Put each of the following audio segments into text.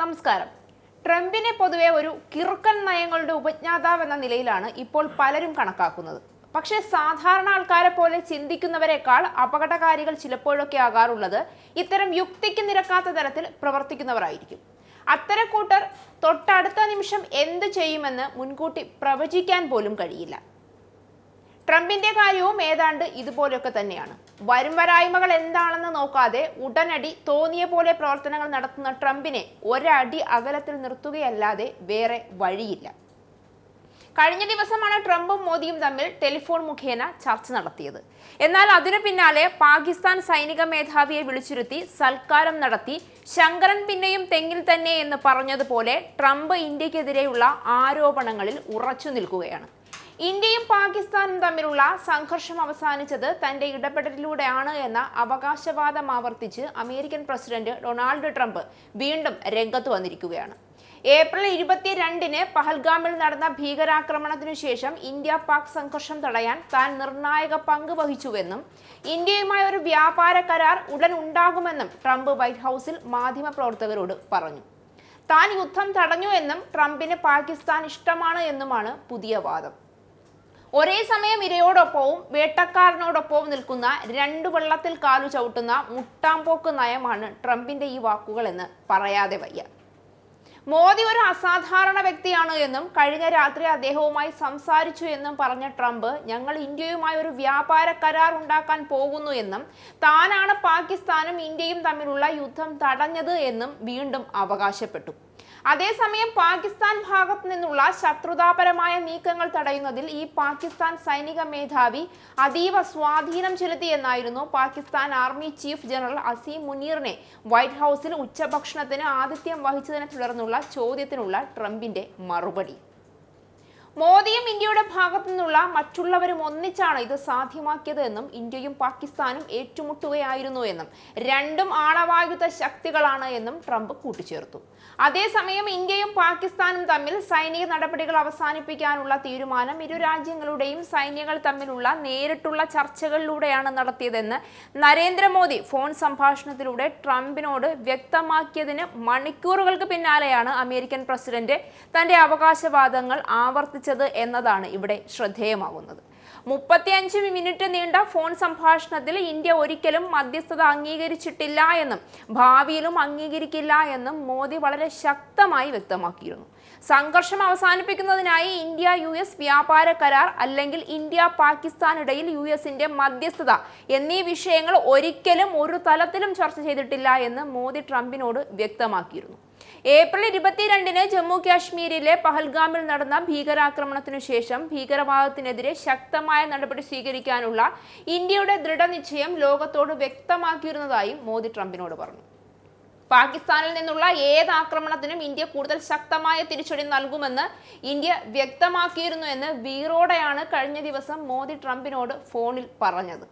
നമസ്കാരം. ട്രംപിനെ പൊതുവെ ഒരു കിറുക്കൻ നയങ്ങളുടെ ഉപജ്ഞാതാവ് എന്ന നിലയിലാണ് ഇപ്പോൾ പലരും കണക്കാക്കുന്നത്. പക്ഷേ സാധാരണ ആൾക്കാരെ പോലെ ചിന്തിക്കുന്നവരെക്കാൾ അപകടകാരികൾ ചിലപ്പോഴൊക്കെ ആകാറുള്ളത് ഇത്തരം യുക്തിക്ക് നിരക്കാത്ത തരത്തിൽ പ്രവർത്തിക്കുന്നവരായിരിക്കും. അത്തരം കൂട്ടർ തൊട്ടടുത്ത നിമിഷം എന്ത് ചെയ്യുമെന്ന് മുൻകൂട്ടി പ്രവചിക്കാൻ പോലും കഴിയില്ല. ട്രംപിന്റെ കാര്യവും ഏതാണ്ട് ഇതുപോലെയൊക്കെ തന്നെയാണ്. വരും വരായ്മകൾ എന്താണെന്ന് നോക്കാതെ ഉടനടി തോന്നിയ പോലെ പ്രവർത്തനങ്ങൾ നടത്തുന്ന ട്രംപിനെ ഒരടി അകലത്തിൽ നിർത്തുകയല്ലാതെ വേറെ വഴിയില്ല. കഴിഞ്ഞ ദിവസമാണ് ട്രംപും മോദിയും തമ്മിൽ ടെലിഫോൺ മുഖേന ചർച്ച നടത്തിയത്. എന്നാൽ അതിനു പിന്നാലെ പാകിസ്ഥാൻ സൈനിക മേധാവിയെ വിളിച്ചിരുത്തി സൽക്കാരം നടത്തി ശങ്കരൻ പിന്നെയും തെങ്ങിൽ തന്നെ എന്ന് പറഞ്ഞതുപോലെ ട്രംപ് ഇന്ത്യക്കെതിരെയുള്ള ആരോപണങ്ങളിൽ ഉറച്ചു നിൽക്കുകയാണ്. ഇന്ത്യയും പാകിസ്ഥാനും തമ്മിലുള്ള സംഘർഷം അവസാനിച്ചത് തന്റെ ഇടപെടലിലൂടെയാണ് എന്ന അവകാശവാദം ആവർത്തിച്ച് അമേരിക്കൻ പ്രസിഡന്റ് ഡൊണാൾഡ് ട്രംപ് വീണ്ടും രംഗത്ത് വന്നിരിക്കുകയാണ്. ഏപ്രിൽ 22-ന് പഹൽഗാമിൽ നടന്ന ഭീകരാക്രമണത്തിനു ശേഷം ഇന്ത്യ പാക് സംഘർഷം തടയാൻ താൻ നിർണായക പങ്ക് വഹിച്ചുവെന്നും ഇന്ത്യയുമായി ഒരു വ്യാപാര കരാർ ഉടൻ ഉണ്ടാകുമെന്നും ട്രംപ് വൈറ്റ് ഹൗസിൽ മാധ്യമപ്രവർത്തകരോട് പറഞ്ഞു. താൻ യുദ്ധം തടഞ്ഞു എന്നും ട്രംപിന് പാകിസ്ഥാൻ ഇഷ്ടമാണ് എന്നുമാണ് പുതിയ വാദം. ഒരേ സമയം ഇരയോടൊപ്പവും വേട്ടക്കാരനോടൊപ്പവും നിൽക്കുന്ന രണ്ടു വെള്ളത്തിൽ കാലു ചവിട്ടുന്ന മുട്ടാമ്പോക്ക് നയമാണ് ട്രംപിന്റെ ഈ വാക്കുകൾ എന്ന് പറയാതെ വയ്യ. മോദി ഒരു അസാധാരണ വ്യക്തിയാണ് എന്നും കഴിഞ്ഞ രാത്രി അദ്ദേഹവുമായി സംസാരിച്ചു എന്നും പറഞ്ഞ ട്രംപ് ഞങ്ങൾ ഇന്ത്യയുമായി ഒരു വ്യാപാര കരാർ ഉണ്ടാക്കാൻ പോകുന്നു എന്നും താനാണ് പാകിസ്ഥാനും ഇന്ത്യയും തമ്മിലുള്ള യുദ്ധം തടഞ്ഞത് എന്നും വീണ്ടും അവകാശപ്പെട്ടു. അതേസമയം പാകിസ്ഥാൻ ഭാഗത്തു നിന്നുള്ള ശത്രുതാപരമായ നീക്കങ്ങൾ തടയുന്നതിൽ ഈ പാകിസ്ഥാൻ സൈനിക മേധാവി അതീവ സ്വാധീനം ചെലുത്തിയെന്നായിരുന്നു Pakistan army chief general Asim മുനീറിനെ വൈറ്റ് ഹൗസിൽ ഉച്ചഭക്ഷണത്തിന് ആതിഥ്യം വഹിച്ചതിനെ തുടർന്നുള്ള ചോദ്യത്തിനുള്ള ട്രംപിന്റെ മറുപടി. മോദിയും ഇന്ത്യയുടെ ഭാഗത്തു നിന്നുള്ള മറ്റുള്ളവരും ഒന്നിച്ചാണ് ഇത് സാധ്യമാക്കിയത് എന്നും ഇന്ത്യയും പാകിസ്ഥാനും ഏറ്റുമുട്ടുകയായിരുന്നു എന്നും രണ്ടും ആണവായുധ ശക്തികളാണ് എന്നും ട്രംപ് കൂട്ടിച്ചേർത്തു. അതേസമയം ഇന്ത്യയും പാകിസ്ഥാനും തമ്മിൽ സൈനിക നടപടികൾ അവസാനിപ്പിക്കാനുള്ള തീരുമാനം ഇരു രാജ്യങ്ങളുടെയും സൈന്യങ്ങൾ തമ്മിലുള്ള നേരിട്ടുള്ള ചർച്ചകളിലൂടെയാണ് നടത്തിയതെന്ന് നരേന്ദ്രമോദി ഫോൺ സംഭാഷണത്തിലൂടെ ട്രംപിനോട് വ്യക്തമാക്കിയതിന് മണിക്കൂറുകൾക്ക് പിന്നാലെയാണ് അമേരിക്കൻ പ്രസിഡന്റ് തന്റെ അവകാശവാദങ്ങൾ ആവർത്തിച്ചത് എന്നതാണ് ഇവിടെ ശ്രദ്ധേയമാകുന്നത്. 35 മിനിറ്റ് നീണ്ട ഫോൺ സംഭാഷണത്തിൽ ഇന്ത്യ ഒരിക്കലും മധ്യസ്ഥത അംഗീകരിച്ചിട്ടില്ല എന്നും ഭാവിയിലും അംഗീകരിക്കില്ല എന്നും മോദി വളരെ ശക്തമായി വ്യക്തമാക്കിയിരുന്നു. സംഘർഷം അവസാനിപ്പിക്കുന്നതിനായി ഇന്ത്യ US വ്യാപാര കരാർ അല്ലെങ്കിൽ ഇന്ത്യ പാകിസ്ഥാൻ ഇടയിൽ US-ന്റെ മധ്യസ്ഥത എന്നീ വിഷയങ്ങൾ ഒരിക്കലും ഒരു തലത്തിലും ചർച്ച ചെയ്തിട്ടില്ല എന്ന് മോദി ട്രംപിനോട് വ്യക്തമാക്കിയിരുന്നു. ഏപ്രിൽ 22-ന് ജമ്മു കാശ്മീരിലെ പഹൽഗാമിൽ നടന്ന ഭീകരാക്രമണത്തിനു ശേഷം ഭീകരവാദത്തിനെതിരെ ശക്തമായ നടപടി സ്വീകരിക്കാനുള്ള ഇന്ത്യയുടെ ദൃഢനിശ്ചയം ലോകത്തോട് വ്യക്തമാക്കിയിരുന്നതായും മോദി ട്രംപിനോട് പറഞ്ഞു. പാകിസ്ഥാനിൽ നിന്നുള്ള ഏത് ആക്രമണത്തിനും ഇന്ത്യ കൂടുതൽ ശക്തമായ തിരിച്ചടി നൽകുമെന്ന് ഇന്ത്യ വ്യക്തമാക്കിയിരുന്നു എന്ന് വീറോടെയാണ് കഴിഞ്ഞ ദിവസം മോദി ട്രംപിനോട് ഫോണിൽ പറഞ്ഞത്.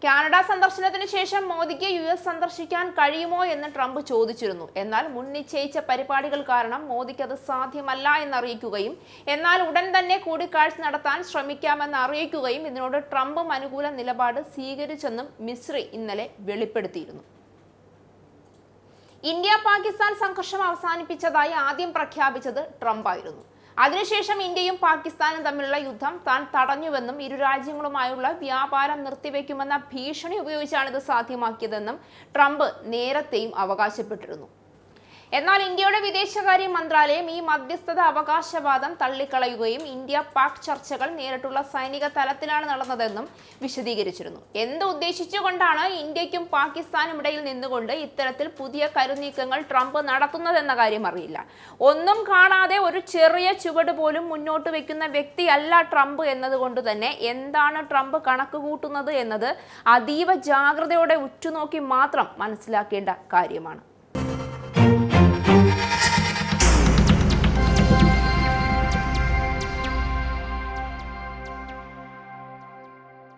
കാനഡ സന്ദർശനത്തിന് ശേഷം മോദിക്ക് US സന്ദർശിക്കാൻ കഴിയുമോ എന്ന് ട്രംപ് ചോദിച്ചിരുന്നു. എന്നാൽ മുൻ നിശ്ചയിച്ച പരിപാടികൾ കാരണം മോദിക്ക് അത് സാധ്യമല്ല എന്നറിയിക്കുകയും എന്നാൽ ഉടൻ തന്നെ കൂടിക്കാഴ്ച നടത്താൻ ശ്രമിക്കാമെന്ന് അറിയിക്കുകയും ഇതിനോട് ട്രംപും അനുകൂല നിലപാട് സ്വീകരിച്ചെന്നും മിസ്രി ഇന്നലെ വെളിപ്പെടുത്തിയിരുന്നു. ഇന്ത്യ പാകിസ്ഥാൻ സംഘർഷം അവസാനിപ്പിച്ചതായി ആദ്യം പ്രഖ്യാപിച്ചത് ട്രംപ് ആയിരുന്നു. അതിനുശേഷം ഇന്ത്യയും പാകിസ്ഥാനും തമ്മിലുള്ള യുദ്ധം താൻ തടഞ്ഞുവെന്നും ഇരു രാജ്യങ്ങളുമായുള്ള വ്യാപാരം നിർത്തിവെക്കുമെന്ന ഭീഷണി ഉപയോഗിച്ചാണ് ഇത് സാധ്യമാക്കിയതെന്നും ട്രംപ് നേരത്തെയും അവകാശപ്പെട്ടിരുന്നു. എന്നാൽ ഇന്ത്യയുടെ വിദേശകാര്യ മന്ത്രാലയം ഈ മധ്യസ്ഥത അവകാശവാദം തള്ളിക്കളയുകയും ഇന്ത്യ പാക് ചർച്ചകൾ നേരിട്ടുള്ള സൈനിക തലത്തിലാണ് നടന്നതെന്നും വിശദീകരിച്ചിരുന്നു. എന്ത് ഉദ്ദേശിച്ചുകൊണ്ടാണ് ഇന്ത്യക്കും പാകിസ്ഥാനും ഇടയിൽ നിന്നുകൊണ്ട് ഇത്തരത്തിൽ പുതിയ കരുനീക്കങ്ങൾ ട്രംപ് നടത്തുന്നതെന്ന കാര്യം അറിയില്ല. ഒന്നും കാണാതെ ഒരു ചെറിയ ചുവട് പോലും മുന്നോട്ട് വെക്കുന്ന വ്യക്തിയല്ല ട്രംപ് എന്നതുകൊണ്ട് തന്നെ എന്താണ് ട്രംപ് കണക്ക് കൂട്ടുന്നത് എന്നത് അതീവ ജാഗ്രതയോടെ ഉറ്റുനോക്കി മാത്രം മനസ്സിലാക്കേണ്ട കാര്യമാണ്.